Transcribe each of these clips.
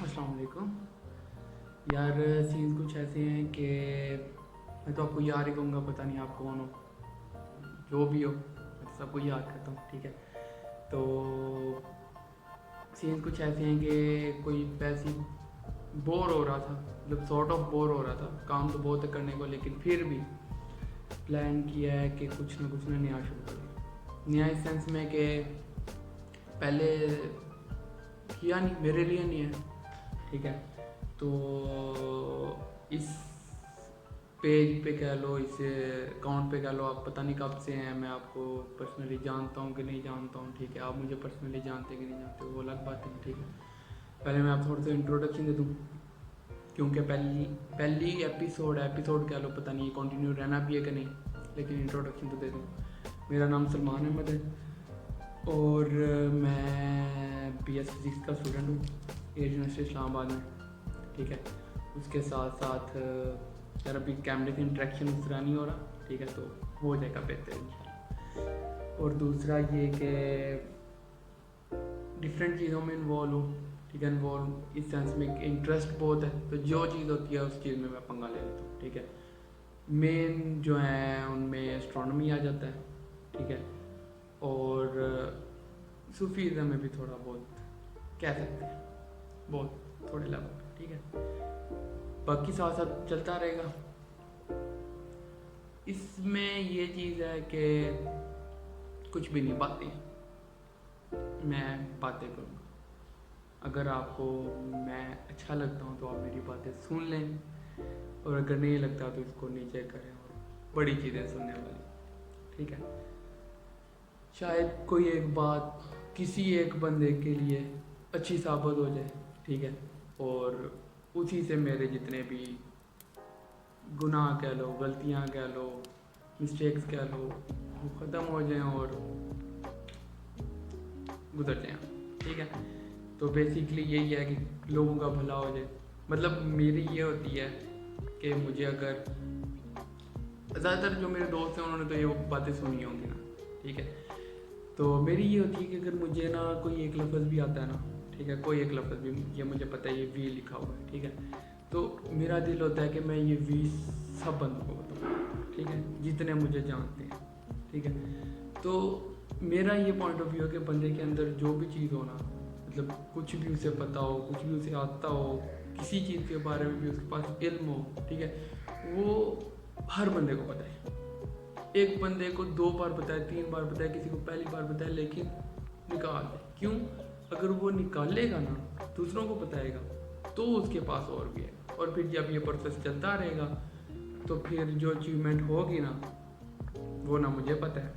अस्सलाम वालेकुम। यार सीन्स कुछ ऐसे हैं कि मैं तो आपको यार ही कहूँगा, पता नहीं आप कौन हो, जो भी हो, मैं तो सबको याद करता हूँ, ठीक है। तो सीन्स कुछ ऐसे हैं कि कोई वैसी बोर हो रहा था, मतलब सॉर्ट ऑफ बोर हो रहा था, काम तो बहुत है करने को, लेकिन फिर भी प्लान किया है कि कुछ ना नया शुरू करें। नया इस सेंस में कि पहले किया नहीं, मेरे लिए नहीं है, ठीक है। तो इस पेज पे कह लो, इस अकाउंट पे कह लो, आप पता नहीं कब से हैं, मैं आपको पर्सनली जानता हूँ कि नहीं जानता हूँ, ठीक है। आप मुझे पर्सनली जानते कि नहीं जानते, वो अलग बात है, ठीक है। पहले मैं आप थोड़ा सा इंट्रोडक्शन दे दूँ, क्योंकि पहली एपिसोड कह लो, पता नहीं कंटिन्यू रहना भी है कि नहीं, लेकिन इंट्रोडक्शन तो दे दूँ। मेरा नाम सलमान अहमद है और मैं BS फिज़िक्स का स्टूडेंट हूँ यूनिवर्सिटी इस्लामाबाद में, ठीक है। उसके साथ साथ यार अभी कैमरे की इंट्रैक्शन उस तरह नहीं हो रहा, ठीक है, तो हो जाएगा बेहतर इंशाल्लाह। और दूसरा ये कि डिफरेंट चीज़ों में इन्वॉल्व हो, ठीक है। इन्वॉल्व इस सेंस में कि इंटरेस्ट बहुत है, तो जो चीज़ होती है उस चीज़ में मैं पंगा ले लेता हूँ, ठीक है। मेन जो है उनमें एस्ट्रोनॉमी आ जाता है, ठीक है। और सूफीज़म में भी थोड़ा बहुत कह सकते हैं, बहुत थोड़े लेवल पे, ठीक है। बाकी साथ साथ चलता रहेगा। इसमें ये चीज़ है कि कुछ भी नहीं, मैं बातें करूँगा। अगर आपको मैं अच्छा लगता हूँ तो आप मेरी बातें सुन लें, और अगर नहीं लगता तो इसको नीचे करें, और बड़ी चीज़ें सुनने वाली, ठीक है। शायद कोई एक बात किसी एक बंदे के लिए अच्छी साबित हो जाए, ठीक है, और उसी से मेरे जितने भी गुनाह कह लो, गलतियाँ कह लो, मिस्टेक्स कह लो, वो ख़त्म हो जाएं और गुजर जाएं, ठीक है। तो बेसिकली यही है कि लोगों का भला हो जाए। मतलब मेरी ये होती है कि मुझे अगर ज़्यादातर जो मेरे दोस्त हैं उन्होंने तो ये बातें सुनी होंगी ना, ठीक है। तो मेरी ये होती है कि अगर मुझे ना कोई एक लफ्ज़ भी आता है ना, ठीक है, कोई एक लफ्ज़ भी, ये मुझे पता है ये वी लिखा हुआ है, ठीक है, तो मेरा दिल होता है कि मैं ये वी सब बंदों को बताऊँ, ठीक है, जितने मुझे जानते हैं, ठीक है। तो मेरा ये पॉइंट ऑफ व्यू है कि बंदे के अंदर जो भी चीज़ हो ना, मतलब कुछ भी उसे पता हो, कुछ भी उसे आता हो, किसी चीज़ के बारे में भी उसके पास इल्म हो, ठीक है, वो हर बंदे को पता है। एक बंदे को 2 बार बताए, 3 बार बताए, किसी को पहली बार बताए, लेकिन निकाल दे। क्यों? अगर वो निकालेगा ना, दूसरों को बताएगा, तो उसके पास और भी है। और फिर जब ये प्रोसेस चलता रहेगा तो फिर जो अचीवमेंट होगी ना, वो ना मुझे पता है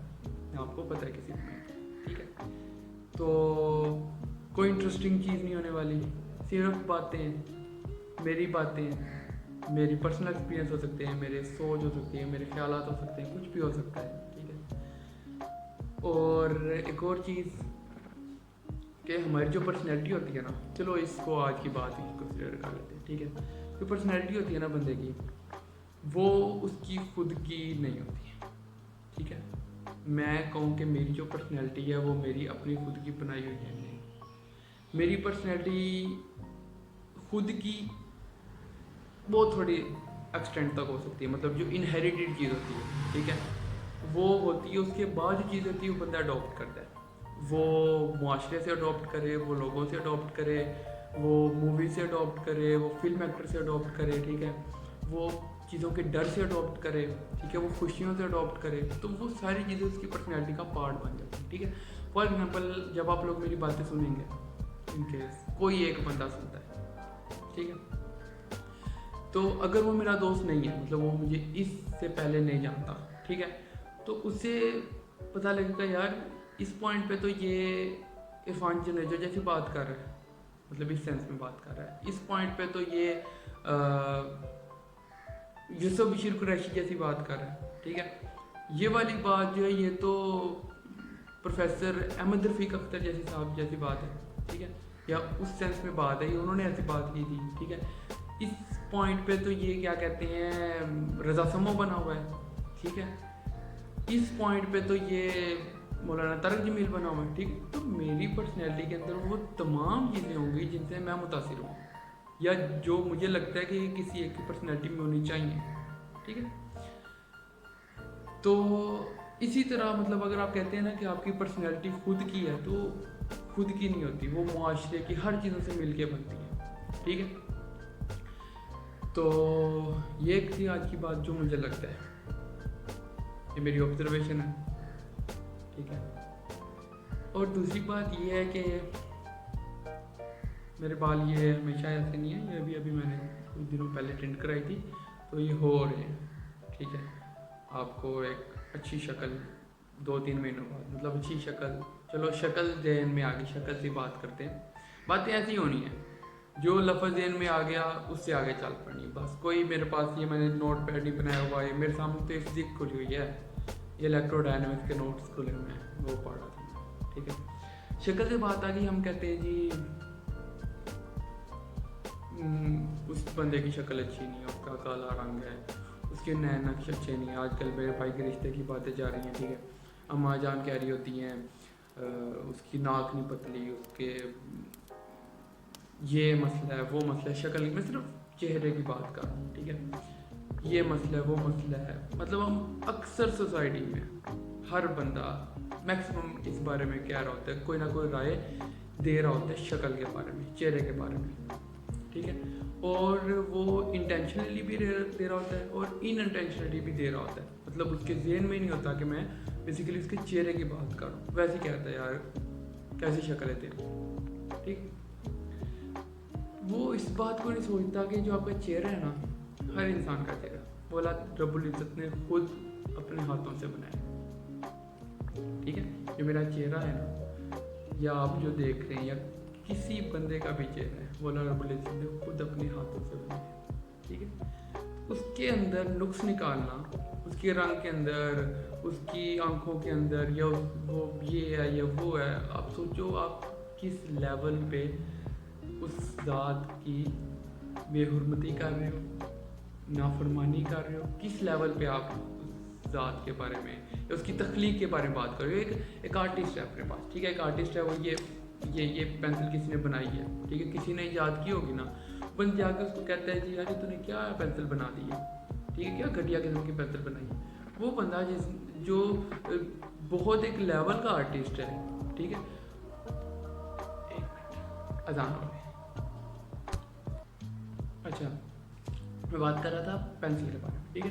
ना आपको पता है किसी को नहीं, ठीक है। तो कोई इंटरेस्टिंग चीज़ नहीं होने वाली, सिर्फ बातें, मेरी बातें, मेरी पर्सनल एक्सपीरियंस हो सकते हैं, मेरे सोच हो सकती है, मेरे ख्यालात हो सकते हैं, कुछ भी हो सकता है, ठीक है। और एक और चीज़ कि हमारी जो पर्सनैलिटी होती है ना, चलो इसको आज की बात ही कंसिडर कर लेते हैं, ठीक है। जो पर्सनैलिटी होती है ना बंदे की, वो उसकी खुद की नहीं होती है, ठीक है। मैं कहूँ कि मेरी जो पर्सनैलिटी है वो मेरी अपनी खुद की बनाई हुई है नहीं। मेरी पर्सनैलिटी खुद की बहुत थोड़ी एक्सटेंट तक हो सकती है, मतलब जो इनहेरिटेड चीज़ होती है, ठीक है, वो होती है। उसके बाद जो चीज़ होती है वो बंदा अडॉप्ट करता है, वो मुआशरे से अडॉप्ट करे, वो लोगों से अडॉप्ट करे, वो मूवी से अडॉप्ट करे, वो फिल्म एक्टर से अडॉप्ट करे, ठीक है, वो चीज़ों के डर से अडॉप्ट करे, ठीक है, वो खुशियों से अडॉप्ट करे, तो वो सारी चीज़ें उसकी पर्सनैलिटी का पार्ट बन जाती है, ठीक है। फॉर एग्जाम्पल जब आप लोग मेरी बातें सुनेंगे, इनकेस कोई एक बंदा सुनता है, ठीक है, तो अगर वो मेरा दोस्त नहीं है, मतलब वो मुझे इससे पहले नहीं जानता, ठीक है, तो उसे पता लगेगा यार इस पॉइंट पे तो ये इरफान जनेजो जैसी बात कर रहा है, मतलब इस सेंस में बात कर रहा है, इस पॉइंट पे तो ये यूसुफ बशीर कुरैशी जैसी बात कर रहा है, ठीक है। ये वाली बात जो है ये तो प्रोफेसर अहमद रफ़ीक अख्तर जैसी साहब जैसी बात है, ठीक है, या उस सेंस में बात है, उन्होंने ऐसी बात की थी, ठीक है। इस पॉइंट पे तो ये क्या कहते हैं रज़ा समो बना हुआ है, ठीक है। इस पॉइंट पे तो ये मौलाना तारक जमील बना हुआ है, ठीक। तो मेरी पर्सनैलिटी के अंदर वो तमाम चीज़ें होंगी जिनसे मैं मुतासिर हूँ, या जो मुझे लगता है कि किसी एक की पर्सनैलिटी में होनी चाहिए, ठीक है। तो इसी तरह मतलब अगर आप कहते हैं ना कि आपकी पर्सनैलिटी खुद की है, तो खुद की नहीं होती, वो मुआशरे की हर चीज़ों से मिलके बनती है, ठीक है। तो ये एक थी आज की बात जो मुझे लगता है, ये मेरी ऑब्जर्वेशन है, ठीक है। और दूसरी बात ये है कि मेरे बाल ये हमेशा ऐसे नहीं है, ये अभी अभी मैंने कुछ दिनों पहले टिंट कराई थी, तो ये हो रहे हैं, ठीक है। आपको एक अच्छी शक्ल 2-3 महीनों बाद, मतलब अच्छी शक्ल, चलो शक्ल ज़हन में आ गई, शक्ल से बात करते हैं, बातें ऐसी होनी है, जो लफ्ज़ ज़हन में आ गया उससे आगे चल पड़नी बस। कोई मेरे पास ये मैंने नोट पैड नहीं बनाया हुआ है, मेरे सामने तो फिजिक्स खुली हुई है, ये इलेक्ट्रोडायनामिक्स के नोट्स खुले हुए हैं, वो पढ़ रहा था, ठीक है। शक्ल से बात आ गई, हम कहते हैं जी उस बंदे की शक्ल अच्छी नहीं है, उसका काला रंग है, उसके नैन नक्श अच्छे नहीं है। आजकल मेरे भाई के रिश्ते की बातें जा रही हैं, ठीक है। अम्मा जान कह रही होती हैं उसकी नाक नहीं पतली, उसके ये मसला है, वो मसला है, शक्ल मैं सिर्फ चेहरे की बात कर रहा हूँ, ठीक है। ये मसला है, वो मसला है, मतलब हम अक्सर सोसाइटी में हर बंदा मैक्सिमम इस बारे में कह रहा होता है, कोई ना कोई राय दे रहा होता है शक्ल के बारे में, चेहरे के बारे में, ठीक है। और वो इंटेंशनली भी दे रहा होता है और इनइंटेंशनली भी दे रहा होता है, मतलब उसके ज़हन में नहीं होता कि मैं बेसिकली उसके चेहरे की बात करूँ, वैसे कहता है यार कैसी शक्ल है तेरी, ठीक। वो इस बात को नहीं सोचता कि जो आपका चेहरा है ना, हर इंसान का चेहरा वो अल्लाह रब्बुल इज़्ज़त ने खुद अपने हाथों से बनाया, ठीक है। जो मेरा चेहरा है ना, या आप जो देख रहे हैं, या किसी बंदे का भी चेहरा है, वो अल्लाह रब्बुल इज़्ज़त ने खुद अपने हाथों से बनाया, ठीक है। उसके अंदर नुक्स निकालना, उसके रंग के अंदर, उसकी आंखों के अंदर, या वो ये है या वो है, आप सोचो आप किस लेवल पे उस ज़ात की बेहुरमती कर रहे हो, नाफरमानी कर रहे हो, किस लेवल पे आप उस ज़ात के बारे में या उसकी तख्लीक के बारे में बात कर रहे हो। एक आर्टिस्ट है अपने पास, ठीक है, एक आर्टिस्ट है, वो ये पेंसिल किसी ने बनाई है, ठीक है, किसी ने ईजाद की होगी ना, बंद जाकर उसको कहता है जी यार तूने क्या पेंसिल बना दी है, ठीक है, क्या घटिया किस्म की पेंसिल बनाई है। वो बंदा जो बहुत एक लेवल का आर्टिस्ट है, ठीक है। अजान हो गई, अच्छा मैं बात कर रहा था पेंसिल के बारे में, ठीक है।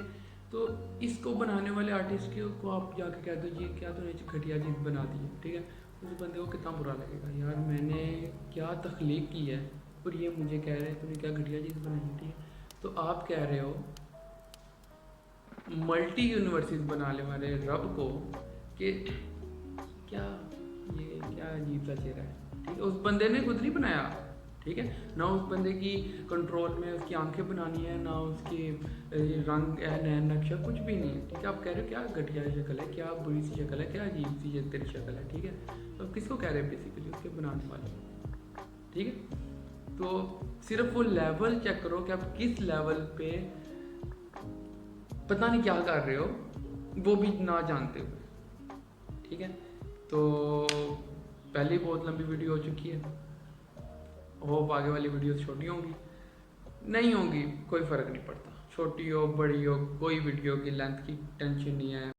तो इसको बनाने वाले आर्टिस्ट को आप जाके कह दो ये क्या तूने घटिया चीज़ बना दी है, ठीक है, उस बंदे को कितना बुरा लगेगा, यार मैंने क्या तख्लीक की है और ये मुझे कह रहे हैं तूने क्या घटिया चीज़ बनाई है, ठीक है। तो आप कह रहे हो मल्टी यूनिवर्सिटीज बनाने वाले रब को कि क्या ये क्या अजीब सा चेहरा है, ठीक है। उस बंदे ने खुद नहीं बनाया, ठीक है, ना उस बंदे की कंट्रोल में उसकी आंखें बनानी है, ना उसकी रंग है, नैन नक्शा, कुछ भी नहीं है, ठीक है। आप कह रहे हो क्या घटिया शक्ल है, क्या बुरी सी शक्ल है, क्या अजीब सी तेरी शक्ल है, ठीक है। तो आप किसको कह रहे हैं, बेसिकली उसके बनाने वाले, ठीक है। तो सिर्फ वो लेवल चेक करो कि आप किस लेवल पे पता नहीं क्या कर रहे हो, वो भी ना जानते हुए, ठीक है। तो पहली बहुत लंबी वीडियो हो चुकी है, होप आगे वाली वीडियो छोटी होंगी, नहीं होंगी कोई फ़र्क नहीं पड़ता, छोटी हो बड़ी हो, कोई वीडियो की लेंथ की टेंशन नहीं है।